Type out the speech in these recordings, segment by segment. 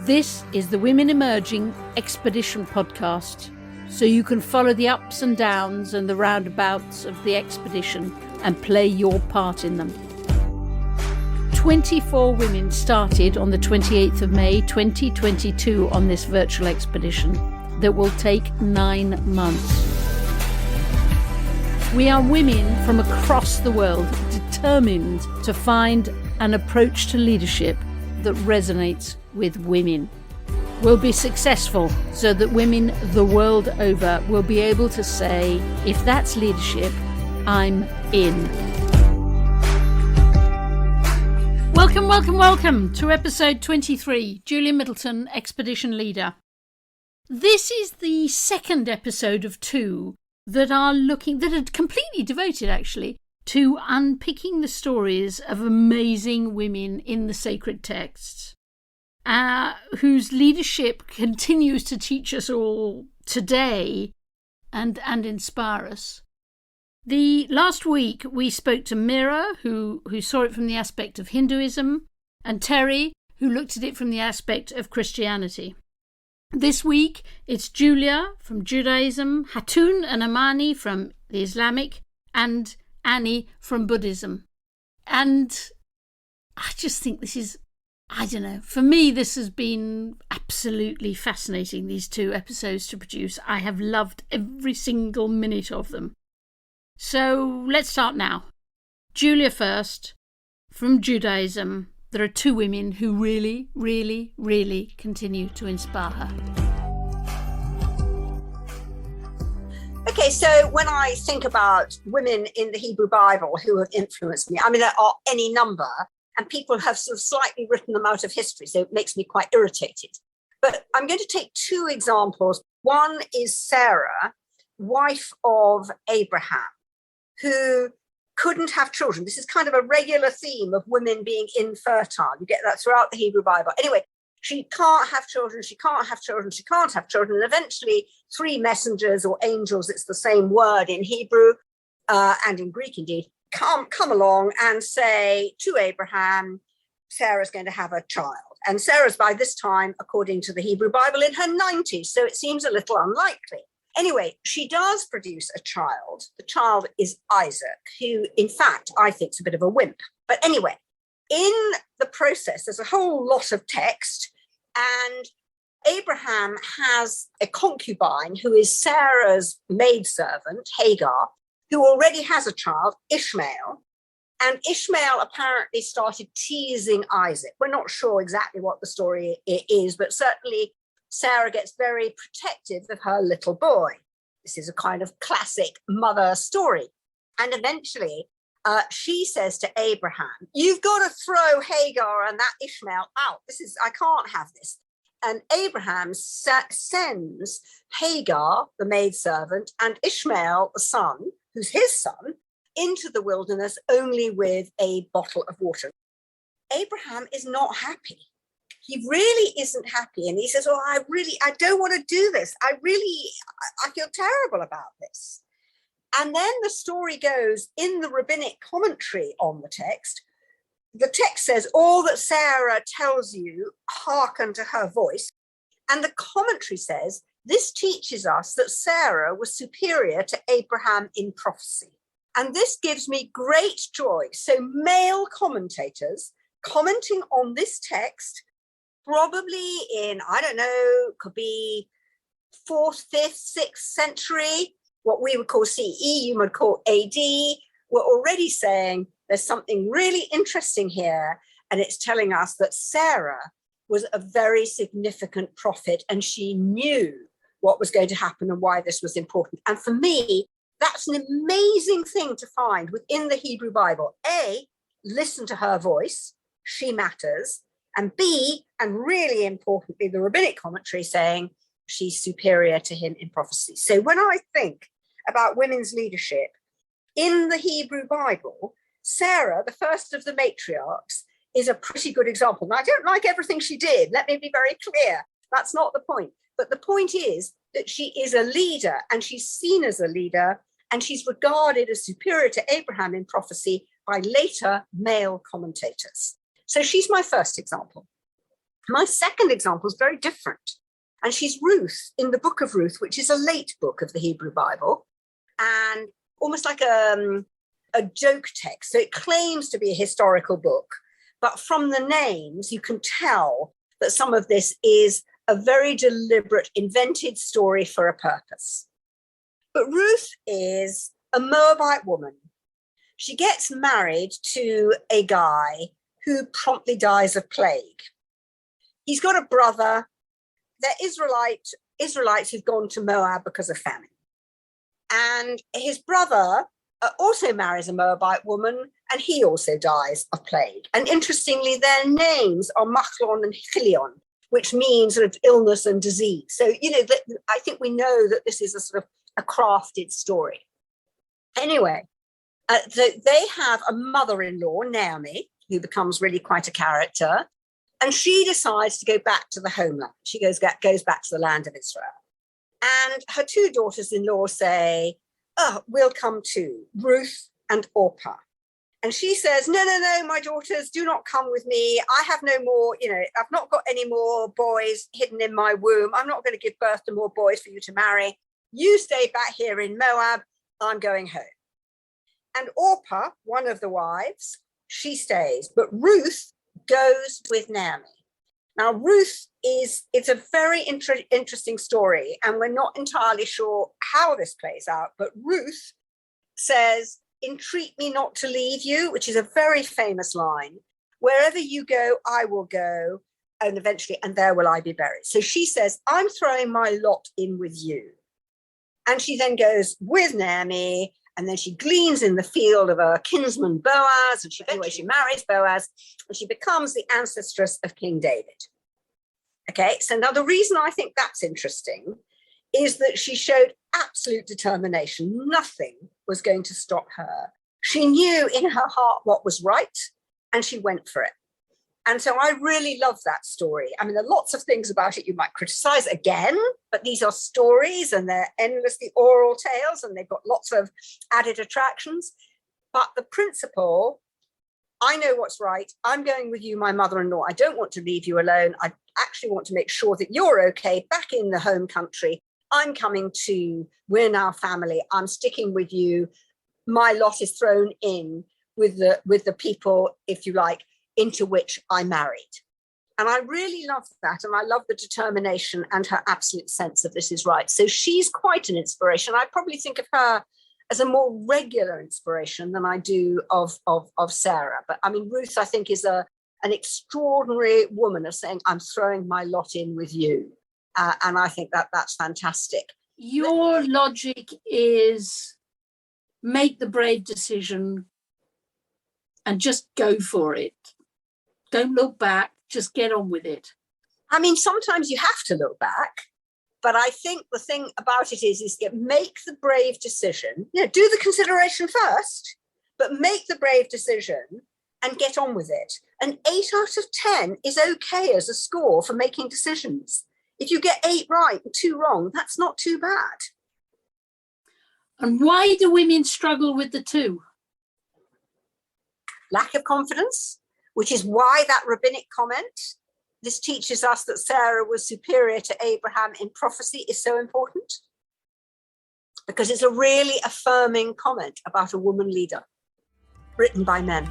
This is the Women Emerging Expedition podcast, so you can follow the ups and downs and the roundabouts of the expedition and play your part in them. 24 women started on the 28th of May 2022 on this virtual expedition that will take 9 months. We are women from across the world determined to find an approach to leadership that resonates with women. We'll be successful so that women the world over will be able to say, if that's leadership, I'm in. Welcome to episode 23, Julia Middleton, Expedition Leader. This is the second episode of 2 that are completely devoted actually to unpicking the stories of amazing women in the sacred texts, whose leadership continues to teach us all today and inspire us. The last week we spoke to Meera, who saw it from the aspect of Hinduism, and Terri, who looked at it from the aspect of Christianity. This week it's Julia from Judaism, Hatoon and Amany from the Islamic, and Ani from Buddhism. And I just think this is, for me this has been absolutely fascinating, these 2 episodes to produce. I have loved every single minute of them. So let's start now. Julia first, from Judaism. There are 2 women who really, really, really continue to inspire her. Okay, so when I think about women in the Hebrew Bible who have influenced me, there are any number, and people have sort of slightly written them out of history, so it makes me quite irritated. But I'm going to take 2 examples. One is Sarah, wife of Abraham, who couldn't have children. This is kind of a regular theme of women being infertile. You get that throughout the Hebrew Bible. Anyway, she can't have children, she can't have children, she can't have children. And eventually 3 messengers or angels, it's the same word in Hebrew and in Greek indeed, come along and say to Abraham, Sarah's going to have a child. And Sarah's by this time, according to the Hebrew Bible, in her 90s, so it seems a little unlikely. Anyway, she does produce a child. The child is Isaac, who, in fact, I think is a bit of a wimp. But anyway, in the process, there's a whole lot of text, and Abraham has a concubine who is Sarah's maidservant, Hagar, who already has a child, Ishmael. And Ishmael apparently started teasing Isaac. We're not sure exactly what the story is, but certainly Sarah gets very protective of her little boy. This is a kind of classic mother story. And eventually she says to Abraham, you've got to throw Hagar and that Ishmael out. I can't have this. And Abraham sends Hagar, the maidservant, and Ishmael, the son, who's his son, into the wilderness only with a bottle of water. Abraham is not happy. He really isn't happy. And he says, I don't want to do this. I feel terrible about this. And then the story goes in the rabbinic commentary on the text says, all that Sarah tells you, hearken to her voice. And the commentary says, this teaches us that Sarah was superior to Abraham in prophecy. And this gives me great joy. So male commentators commenting on this text, probably in, could be 4th, 5th, 6th century, what we would call CE, you would call AD, we're already saying there's something really interesting here. And it's telling us that Sarah was a very significant prophet and she knew what was going to happen and why this was important. And for me, that's an amazing thing to find within the Hebrew Bible. A, listen to her voice, she matters. And B, and really importantly, the rabbinic commentary saying she's superior to him in prophecy. So when I think about women's leadership in the Hebrew Bible, Sarah, the first of the matriarchs, is a pretty good example. Now, I don't like everything she did. Let me be very clear. That's not the point. But the point is that she is a leader and she's seen as a leader and she's regarded as superior to Abraham in prophecy by later male commentators. So she's my first example. My second example is very different. And she's Ruth in the book of Ruth, which is a late book of the Hebrew Bible, and almost like a joke text. So it claims to be a historical book, but from the names, you can tell that some of this is a very deliberate, invented story for a purpose. But Ruth is a Moabite woman. She gets married to a guy who promptly dies of plague. He's got a brother. They're Israelites who've gone to Moab because of famine. And his brother also marries a Moabite woman, and he also dies of plague. And interestingly, their names are Machlon and Chilion, which means sort of illness and disease. So, I think we know that this is a sort of a crafted story. Anyway, they have a mother-in-law, Naomi, who becomes really quite a character. And she decides to go back to the homeland. She goes back to the land of Israel. And her two daughters-in-law say, oh, we'll come too, Ruth and Orpah. And she says, no, my daughters, do not come with me. I have no more, I've not got any more boys hidden in my womb. I'm not going to give birth to more boys for you to marry. You stay back here in Moab. I'm going home. And Orpah, one of the wives, she stays. But Ruth goes with Naomi. Now, Ruth it's a very interesting story, and we're not entirely sure how this plays out, but Ruth says, entreat me not to leave you, which is a very famous line. Wherever you go, I will go, and eventually, and there will I be buried. So she says, I'm throwing my lot in with you. And she then goes with Naomi, and then she gleans in the field of her kinsman Boaz, and she marries Boaz, and she becomes the ancestress of King David. Okay, so now the reason I think that's interesting is that she showed absolute determination. Nothing was going to stop her. She knew in her heart what was right, and she went for it. And so I really love that story. I mean, there are lots of things about it you might criticize again, but these are stories and they're endlessly oral tales and they've got lots of added attractions. But the principle, I know what's right. I'm going with you, my mother-in-law. I don't want to leave you alone. I actually want to make sure that you're okay back in the home country. I'm coming too. We're now family. I'm sticking with you. My lot is thrown in with the people, if you like, into which I married. And I really love that. And I love the determination and her absolute sense that this is right. So she's quite an inspiration. I probably think of her as a more regular inspiration than I do of Sarah. But I mean, Ruth, I think, is an extraordinary woman of saying, I'm throwing my lot in with you. And I think that's fantastic. Your logic is make the brave decision and just go for it. Don't look back, just get on with it. I mean, sometimes you have to look back, but I think the thing about it is make the brave decision, do the consideration first, but make the brave decision and get on with it. And 8 out of 10 is okay as a score for making decisions. If you get 8 right and 2 wrong, that's not too bad. And why do women struggle with the 2? Lack of confidence, which is why that rabbinic comment, this teaches us that Sarah was superior to Abraham in prophecy, is so important. Because it's a really affirming comment about a woman leader, written by men.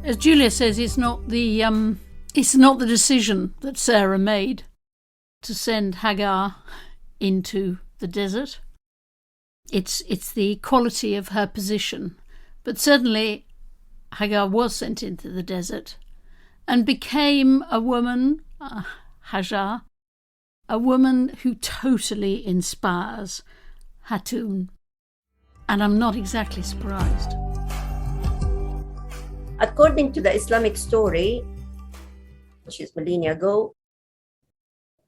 As Julia says, it's not the decision that Sarah made to send Hagar into the desert. It's the quality of her position. But certainly Hagar was sent into the desert and became a woman, Hajar, a woman who totally inspires Hatoon. And I'm not exactly surprised. According to the Islamic story, which is millennia ago,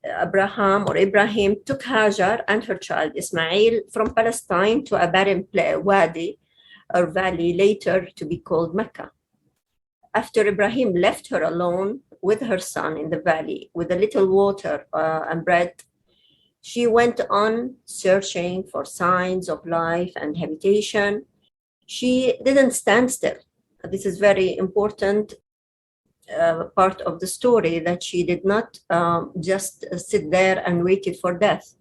Ibrahim took Hajar and her child Ismail from Palestine to a barren wadi or valley, later to be called Mecca. After Ibrahim left her alone with her son in the valley with a little water and bread, she went on searching for signs of life and habitation. She didn't stand still. This is very important. part of the story, that she did not just sit there and waited for death.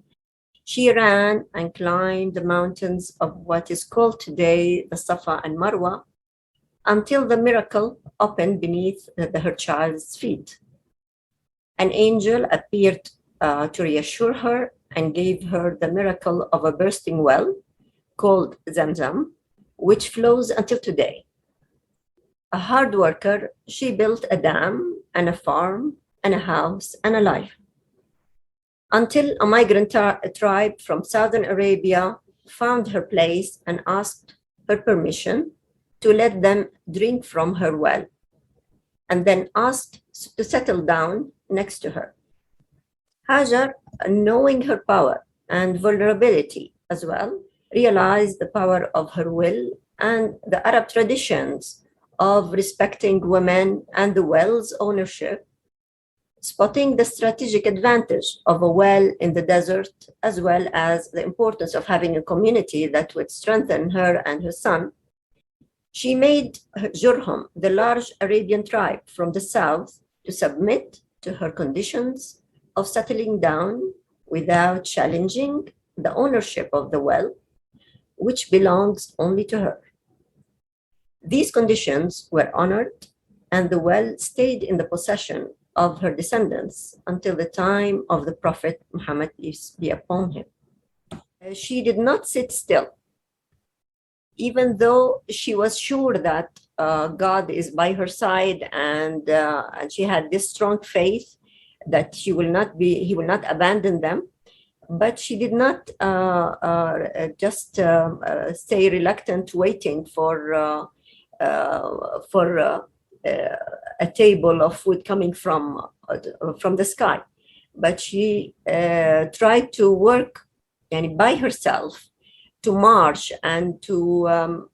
She ran and climbed the mountains of what is called today the Safa and Marwa until the miracle opened beneath her child's feet. An angel appeared to reassure her and gave her the miracle of a bursting well called Zamzam, which flows until today. A hard worker, she built a dam and a farm and a house and a life, until a migrant tribe from Southern Arabia found her place and asked her permission to let them drink from her well, and then asked to settle down next to her. Hajar, knowing her power and vulnerability as well, realized the power of her will and the Arab traditions of respecting women and the well's ownership, spotting the strategic advantage of a well in the desert, as well as the importance of having a community that would strengthen her and her son. She made Jurhum, the large Arabian tribe from the south, to submit to her conditions of settling down without challenging the ownership of the well, which belongs only to her. These conditions were honored, and the well stayed in the possession of her descendants until the time of the Prophet Muhammad, peace be upon him. She did not sit still, even though she was sure that God is by her side, and she had this strong faith that he will not abandon them. But she did not just stay reluctant, waiting for a table of food coming from the sky. But she tried to work by herself, to march and to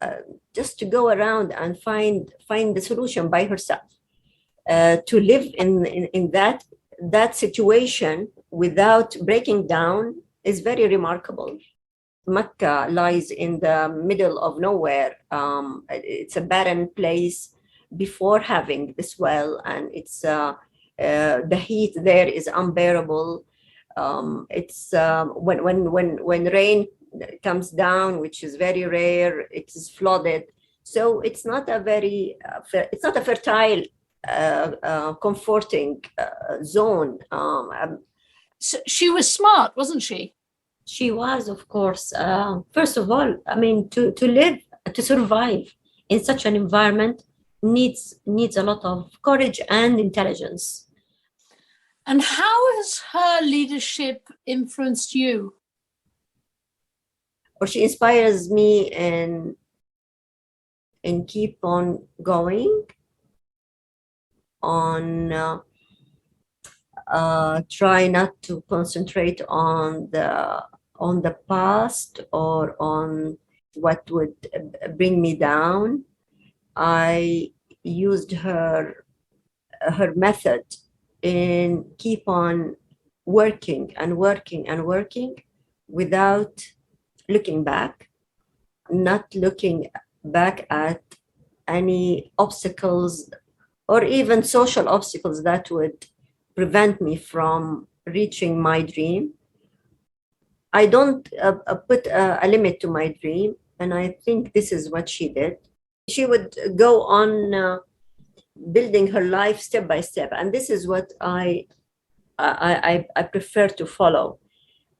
just to go around and find the solution by herself. To live in that situation without breaking down is very remarkable. Mecca lies in the middle of nowhere. It's a barren place before having this well, and it's the heat there is unbearable. It's when rain comes down, which is very rare, it is flooded. So it's not a very it's not a fertile, comforting zone. So she was smart, wasn't she? She was, of course. First of all, I mean, to live, to survive in such an environment needs a lot of courage and intelligence. And how has her leadership influenced you? Or she inspires me in keep on going, on try not to concentrate on the past or on what would bring me down. I used her method in keep on working and working and working without looking back, not looking back at any obstacles or even social obstacles that would prevent me from reaching my dream. I don't put a limit to my dream, and I think this is what she did. She would go on building her life step by step, and this is what I prefer to follow.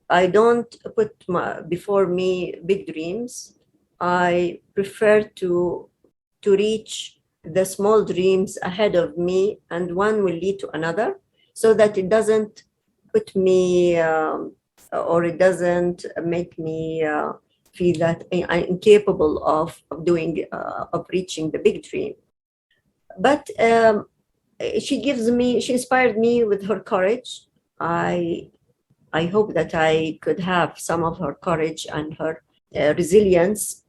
I don't put before me big dreams. I prefer to reach the small dreams ahead of me, and one will lead to another, so that it doesn't put me or it doesn't make me feel that I'm incapable of doing of reaching the big dream. But she inspired me with her courage. I hope that I could have some of her courage and her resilience.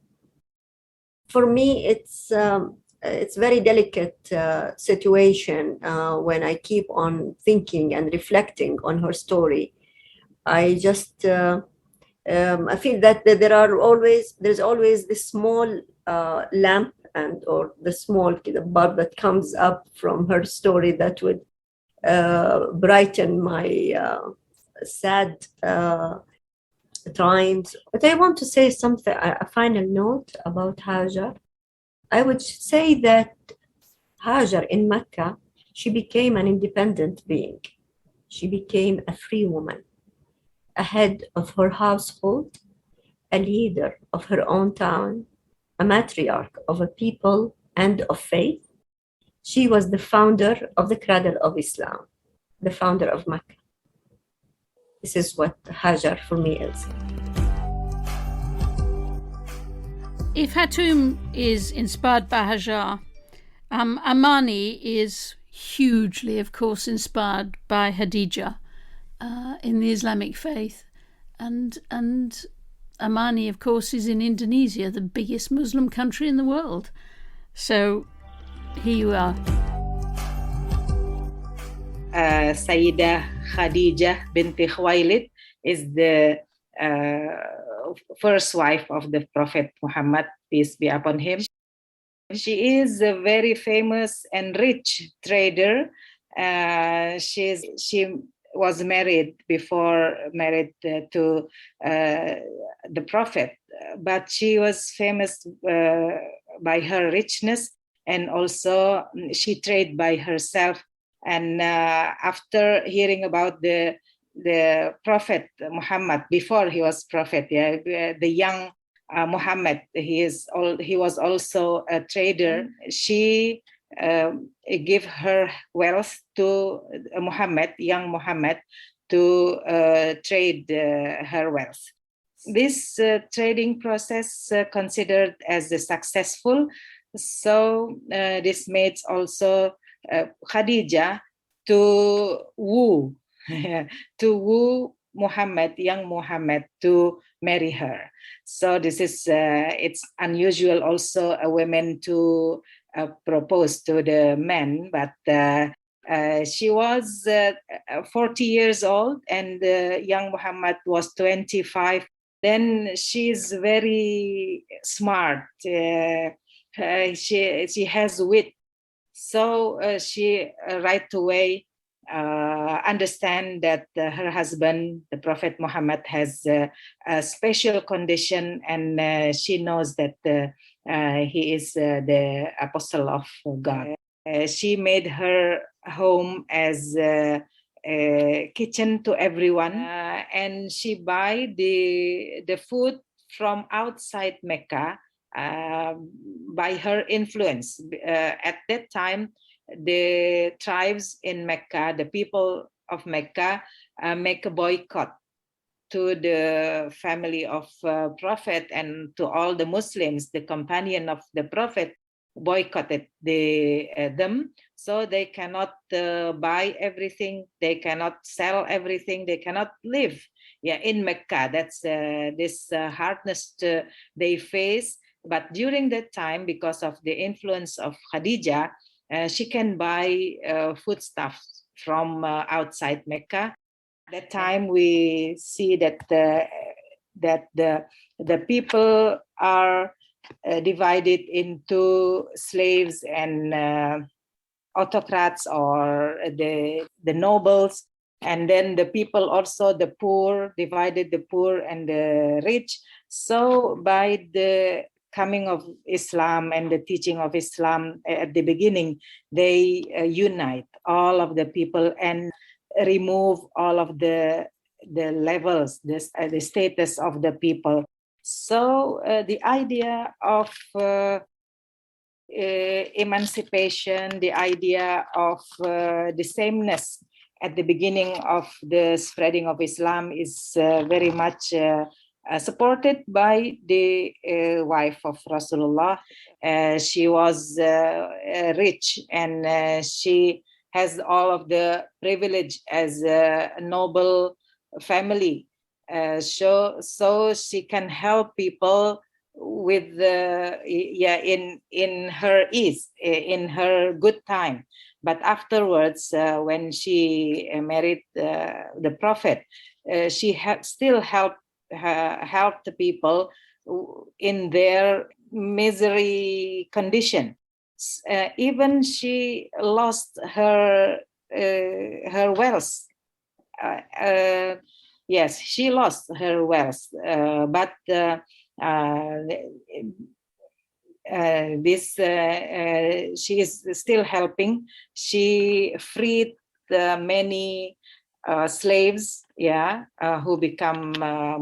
For me, it's very delicate situation when I keep on thinking and reflecting on her story. I just I feel that there's always this small lamp and or the small barb that comes up from her story that would brighten my sad times. But I want to say something, a final note about Hajar. I would say that Hajar in Mecca, she became an independent being. She became a free woman, a head of her household, a leader of her own town, a matriarch of a people and of faith. She was the founder of the cradle of Islam, the founder of Mecca. This is what Hajar for me is. If Hatoon is inspired by Hajar, Amany is hugely, of course, inspired by Khadija in the Islamic faith. And Amany, of course, is in Indonesia, the biggest Muslim country in the world. So here you are. Sayyidah Khadijah binti Khuwailid is the first wife of the Prophet Muhammad, peace be upon him. She is a very famous and rich trader. She was married to the Prophet, but she was famous by her richness, and also she traded by herself. And after hearing about the Prophet Muhammad, before he was Prophet, the young Muhammad, he was also a trader. She gave her wealth to young Muhammad, to trade her wealth. This trading process considered as successful. So this made also Khadijah to woo Muhammad, young Muhammad, to marry her. So this is it's unusual also a woman to propose to the man, but she was 40 years old and young Muhammad was 25. Then she's very smart. She has wit. So she right away understand that her husband, the Prophet Muhammad, has a special condition, and she knows that he is the apostle of God. She made her home as a kitchen to everyone, and she buy the food from outside Mecca by her influence. At that time, the tribes in Mecca, the people of Mecca, make a boycott to the family of Prophet and to all the Muslims. The companion of the Prophet boycotted them, so they cannot buy everything, they cannot sell everything, they cannot live in Mecca. That's this hardness they face. But during that time, because of the influence of Khadijah, she can buy foodstuffs from outside Mecca. At that time, we see that the people are divided into slaves and autocrats, or the nobles, and then the people also, the poor, divided the poor and the rich. So by the coming of Islam and the teaching of Islam at the beginning, they unite all of the people and remove all of the levels, the status of the people. So the idea of emancipation, the idea of the sameness at the beginning of the spreading of Islam is very much supported by the wife of Rasulullah. She was rich, and she has all of the privilege as a noble family. So she can help people with in her ease, in her good time. But afterwards, when she married the Prophet, she still helped the people in their misery condition. Even she lost her wealth. Yes, she lost her wealth, but she is still helping. She freed many slaves, who become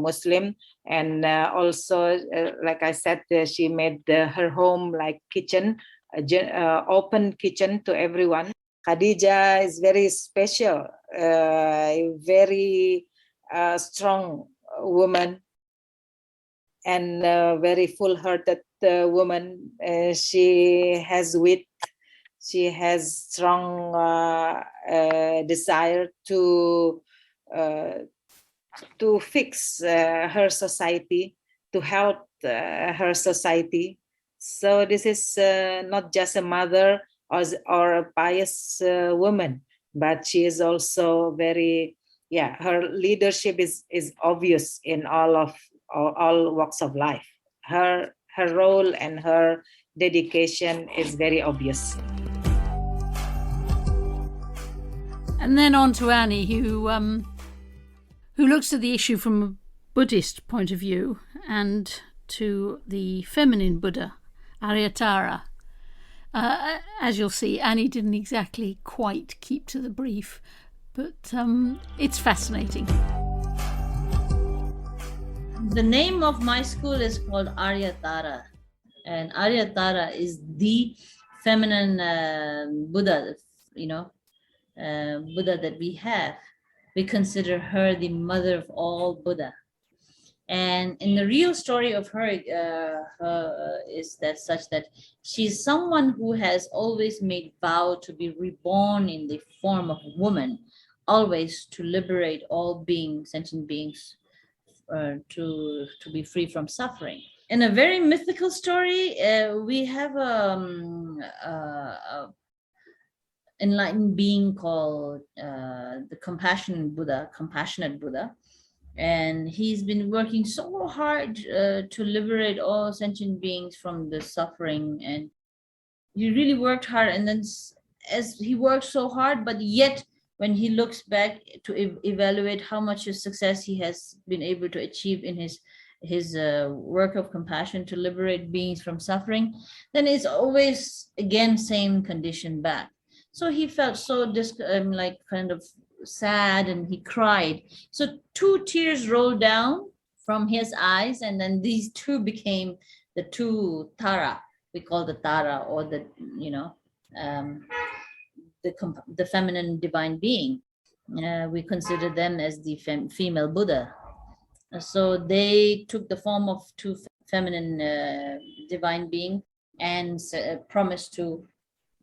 Muslim, and also, like I said, she made her home like kitchen, open kitchen to everyone. Khadija is very special, very strong woman, and very full-hearted woman. She has wit. She has strong desire to fix her society, to help her society. So this is not just a mother or a pious woman, but she is also very, her leadership is obvious in all walks of life. Her role and her dedication is very obvious. And then on to Ani, who looks at the issue from a Buddhist point of view and to the feminine Buddha, Aryatara. As you'll see, Ani didn't exactly quite keep to the brief, but it's fascinating. The name of my school is called Aryatara, and Aryatara is the feminine Buddha, Buddha that we have. We consider her the mother of all Buddha. And in the real story of her, is that such that she's someone who has always made vow to be reborn in the form of a woman, always to liberate all beings, sentient beings, to be free from suffering. In a very mythical story, we have a enlightened being called the compassionate Buddha, and he's been working so hard to liberate all sentient beings from the suffering, and he really worked hard. And then as he worked so hard, but yet when he looks back to evaluate how much of success he has been able to achieve in his work of compassion to liberate beings from suffering, then it's always again same condition back. So he felt so kind of sad, and he cried. So 2 tears rolled down from his eyes, and then these 2 became the 2 Tara. We call the Tara, or the the feminine divine being. We consider them as the female Buddha. So they took the form of 2 feminine divine being, and promised to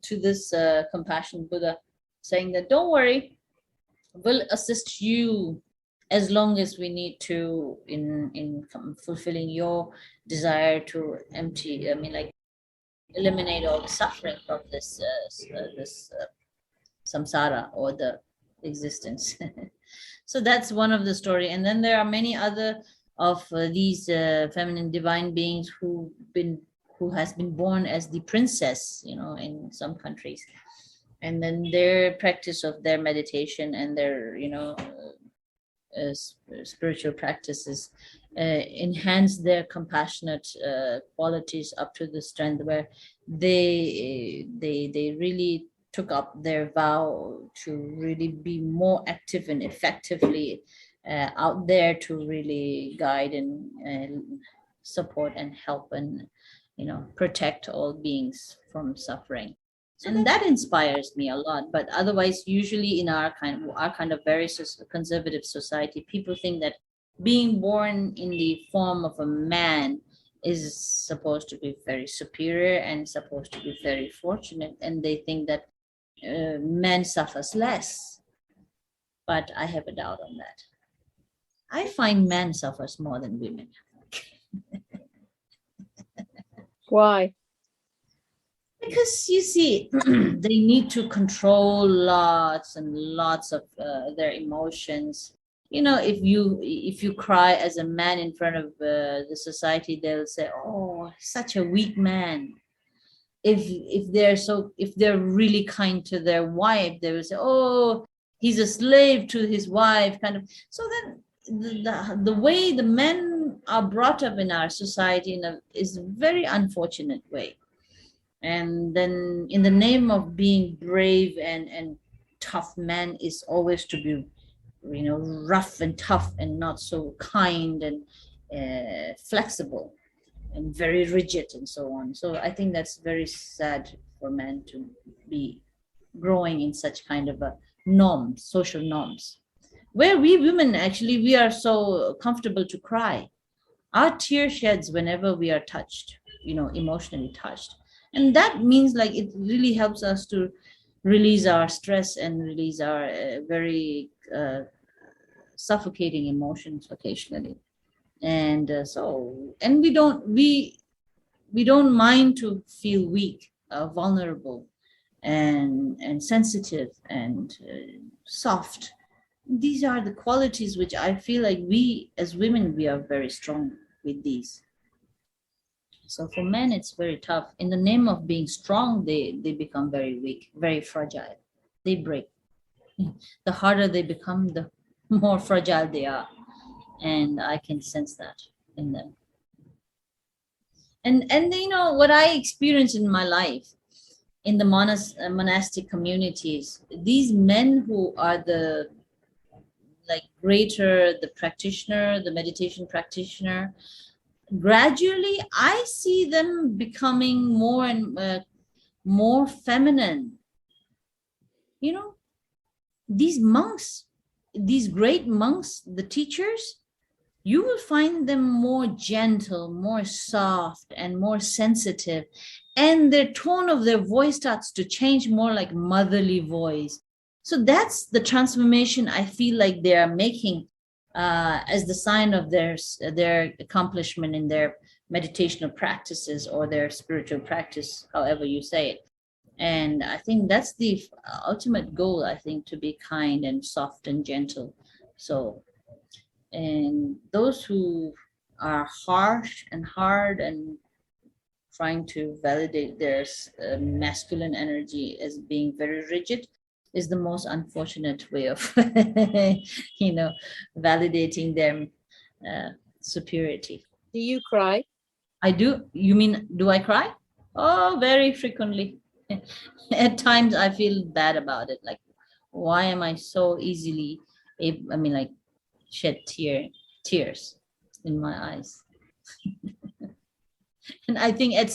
this compassionate Buddha, saying that don't worry, we'll assist you as long as we need to in fulfilling your desire to eliminate all the suffering from this samsara, or the existence. So that's one of the story. And then there are many other of these feminine divine beings who has been born as the princess, in some countries. And then their practice of their meditation and their, spiritual practices enhance their compassionate qualities up to the strength where they really took up their vow to really be more active and effectively out there to really guide and support and help and protect all beings from suffering. And that inspires me a lot. But otherwise, usually in our kind of very conservative society, people think that being born in the form of a man is supposed to be very superior and supposed to be very fortunate, and they think that man suffers less. But I have a doubt on that. I find man suffers more than women. Why? Because you see, they need to control lots and lots of their emotions. if you cry as a man in front of the society, they'll say, oh, such a weak man. If they're really kind to their wife, they will say, oh, he's a slave to his wife, kind of. So then the way the men are brought up in our society is a very unfortunate way. And then in the name of being brave and tough, man is always to be rough and tough and not so kind and flexible and very rigid and so on. So I think that's very sad for men to be growing in such kind of a social norms, where we women, actually, we are so comfortable to cry. Our tear sheds whenever we are touched, emotionally touched. And that means like it really helps us to release our stress and release our very suffocating emotions occasionally. And we don't mind to feel weak, vulnerable, and sensitive and soft. These are the qualities which I feel like we as women, we are very strong with these. So for men, it's very tough. In the name of being strong, they become very weak, very fragile. They break. The harder they become, the more fragile they are. And I can sense that in them. And what I experienced in my life in the monastic communities, these men who are the practitioner, the meditation practitioner, gradually I see them becoming more and more feminine. These monks, these great monks, the teachers, you will find them more gentle, more soft, and more sensitive. And their tone of their voice starts to change, more like motherly voice. So that's the transformation I feel like they are making as the sign of their accomplishment in their meditational practices or their spiritual practice, however you say it. And I think that's the ultimate goal, I think, to be kind and soft and gentle. So, and those who are harsh and hard and trying to validate their masculine energy as being very rigid is the most unfortunate way of, validating their superiority. Do you cry? I do. You mean, do I cry? Oh, very frequently. At times I feel bad about it. Like, why am I so easily shed tears in my eyes? And I think at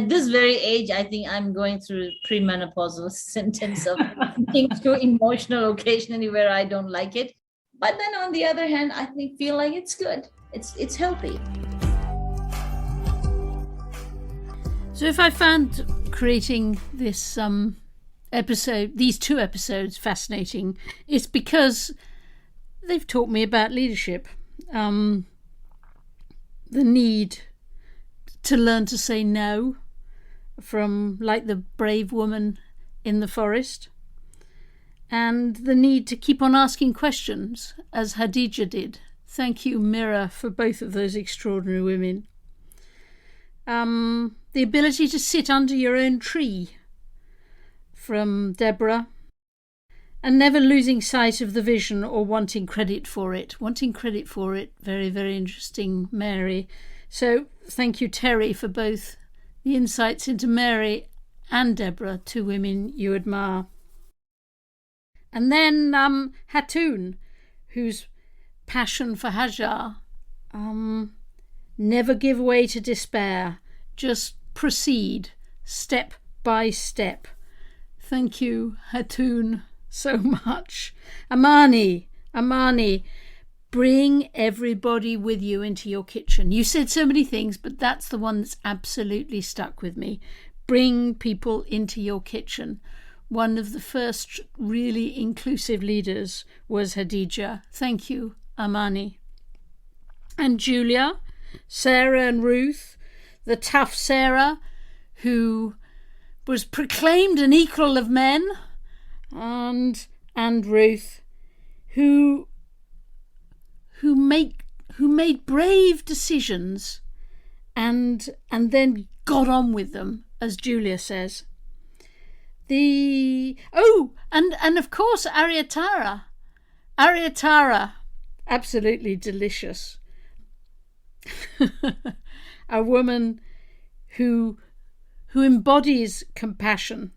this very age, I think I'm going through premenopausal symptoms of being too emotional occasionally where I don't like it. But then on the other hand, I feel like it's good. It's healthy. So if I found creating this these two episodes fascinating, it's because they've taught me about leadership, the need to learn to say no, from like the brave woman in the forest, and the need to keep on asking questions, as Hadija did. Thank you, Meera, for both of those extraordinary women. The ability to sit under your own tree, from Deborah, and never losing sight of the vision or wanting credit for it. Very, very interesting, Mary. So thank you, Terri, for both the insights into Mary and Deborah, two women you admire. And then Hatoon, whose passion for Hajar, never give way to despair, just proceed step by step. Thank you, Hatoon, so much. Amany, bring everybody with you into your kitchen. You said so many things, but that's the one that's absolutely stuck with me. Bring people into your kitchen. One of the first really inclusive leaders was Hadija. Thank you, Amany. And Julia, Sarah and Ruth, the tough Sarah, who was proclaimed an equal of men, and Ruth, who who made brave decisions and then got on with them, as Julia says. And of course Aryatara, absolutely delicious. A woman who embodies compassion,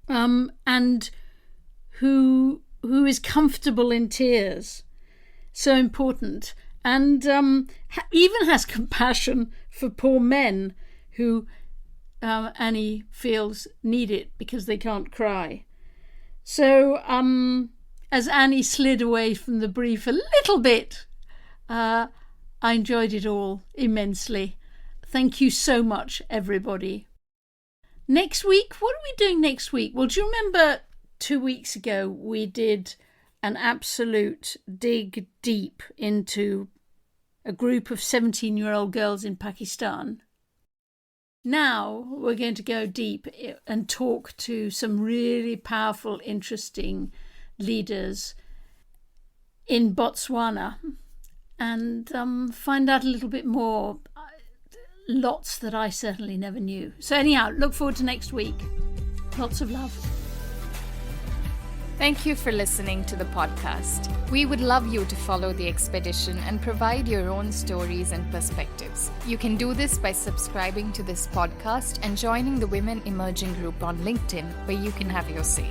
and who is comfortable in tears, so important, and even has compassion for poor men who Annie feels need it because they can't cry. So as Annie slid away from the brief a little bit, I enjoyed it all immensely. Thank you so much, everybody. Next week, what are we doing next week? Well, do you remember 2 weeks ago we did an absolute dig deep into a group of 17-year-old girls in Pakistan? Now we're going to go deep and talk to some really powerful, interesting leaders in Botswana and find out a little bit more. Lots that I certainly never knew. So anyhow, look forward to next week. Lots of love. Thank you for listening to the podcast. We would love you to follow the expedition and provide your own stories and perspectives. You can do this by subscribing to this podcast and joining the Women Emerging group on LinkedIn, where you can have your say.